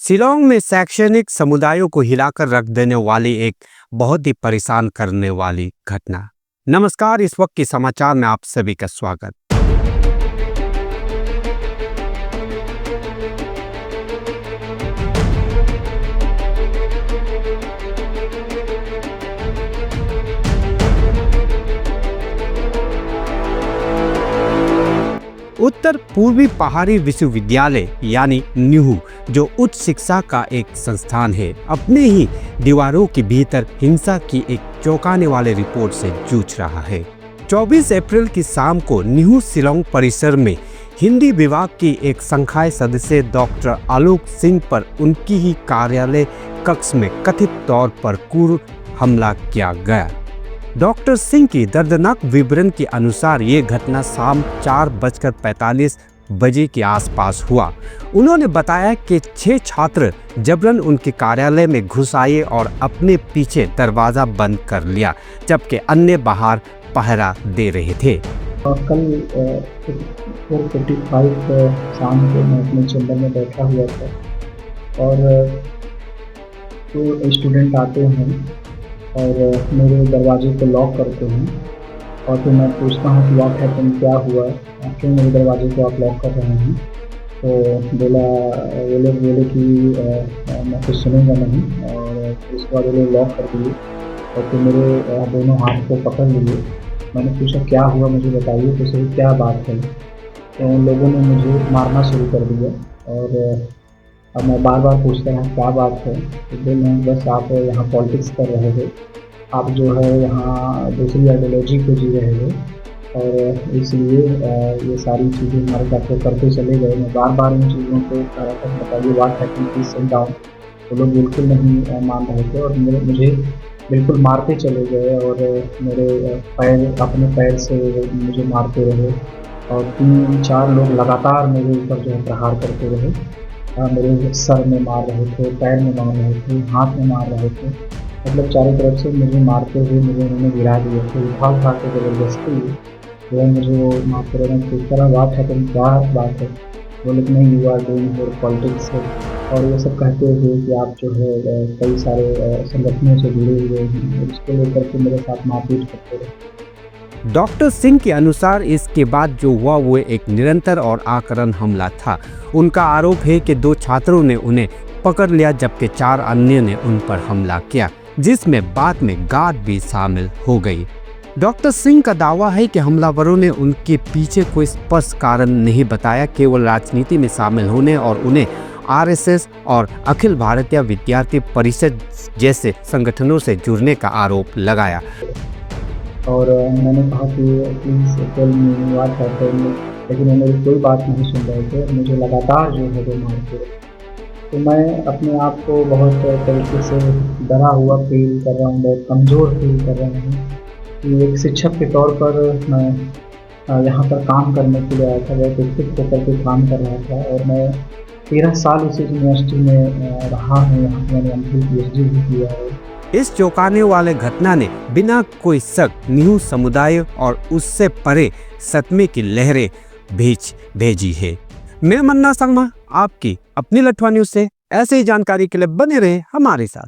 शिलांग में शैक्षणिक समुदायों को हिलाकर रख देने वाली एक बहुत ही परेशान करने वाली घटना। नमस्कार, इस वक्त के समाचार में आप सभी का स्वागत। उत्तर पूर्वी पहाड़ी विश्वविद्यालय यानी निहू, जो उच्च शिक्षा का एक संस्थान है, अपने ही दीवारों के भीतर हिंसा की एक चौंकाने वाले रिपोर्ट से जूझ रहा है। 24 अप्रैल की शाम को निहू शिलांग परिसर में हिंदी विभाग की एक संकाय सदस्य डॉक्टर आलोक सिंह पर उनकी ही कार्यालय कक्ष में कथित तौर पर क्रूर हमला किया गया। डॉक्टर सिंह की दर्दनाक विवरण के अनुसार ये घटना शाम 4:45 बजे के आसपास हुआ। उन्होंने बताया कि 6 छात्र जबरन उनके कार्यालय में घुस आए और अपने पीछे दरवाज़ा बंद कर लिया, जबकि अन्य बाहर पहरा दे रहे थे। कल 4:45 शाम को मैं अपने चैम्बर में बैठा हुआ था और तो स्टूडेंट आते हैं और मेरे दरवाजे को लॉक करते हैं और फिर मैं पूछता हूँ कि व्हाट हैपेंड, क्या हुआ, क्यों मेरे दरवाजे को आप लॉक कर रहे हैं। तो वो लोग बोले कि मैं कुछ सुनूंगा नहीं, और उसके बाद वो लोग लॉक कर दिए और फिर मेरे दोनों हाथ को पकड़ लिए। मैंने पूछा क्या हुआ, मुझे बताइए तो सही, क्या बात है। तो उन लोगों ने मुझे मारना शुरू कर दिया और अब मैं बार बार पूछता रहा क्या बात है। तो बोल रहे बस आप यहाँ पॉलिटिक्स कर रहे हो, आप जो है यहाँ दूसरी आइडियोलॉजी को जी रहे हो, और इसलिए ये सारी चीज़ें हमारे साथ करते चले गए। मैं बार बार इन चीज़ों को कह रहा था, बताइए what happened, please sit down. वो लोग बिल्कुल नहीं मान रहे थे और मुझे बिल्कुल मारते चले गए और मेरे अपने पैर से मुझे मारते रहे और 3-4 लोग लगातार मेरे ऊपर जो है प्रहार करते रहे। मेरे सर में मार रहे थे, पैर में मार रहे थे, हाथ में मार रहे थे, मतलब चारों तरफ से मुझे मारते हुए मुझे उन्होंने गिरा दिया। तो उठा के ज़बरदस्ती जो है मुझे वो मारते रहे। तो इस तरह बात है, क्या बात है, बोले कि नहीं, you are doing your politics है, और ये सब कहते हुए कि आप जो है कई सारे संगठनों से जुड़े हुए हैं, उसको लेकर के मेरे साथ मारपीट करते रहे। डॉक्टर सिंह के अनुसार इसके बाद जो हुआ वो एक निरंतर और आक्रामक हमला था। उनका आरोप है कि 2 छात्रों ने उन्हें पकड़ लिया, जबकि 4 अन्य ने उन पर हमला किया, जिसमें बाद में गार्ड भी शामिल हो गई। डॉक्टर सिंह का दावा है कि हमलावरों ने उनके पीछे कोई स्पष्ट कारण नहीं बताया, केवल राजनीति में शामिल होने और उन्हें आरएसएस और अखिल भारतीय विद्यार्थी परिषद जैसे संगठनों से जुड़ने का आरोप लगाया। और मैंने कहा कि please tell me what happened, लेकिन वो मेरी कोई बात नहीं सुन रहे थे, मुझे लगातार जो है वो मारते रहे। तो मैं अपने आप को बहुत तरीके से डरा हुआ फील कर रहा हूँ, बहुत कमज़ोर फील कर रहा हूँ कि एक शिक्षक के तौर पर मैं यहाँ पर काम करने के लिए आया था, बहुत उत्सुक होकर के काम कर रहा था और मैं 13 साल उसी यूनिवर्सिटी में रहा हूँ। यहाँ पर मैंने PhD भी किया है। इस चौंकाने वाले घटना ने बिना कोई शक निहू समुदाय और उससे परे सदमे की लहरें भेजी है। मैं मन्ना शर्मा, आपकी अपनी लठवा न्यूज़ से ऐसे ही जानकारी के लिए बने रहे हमारे साथ।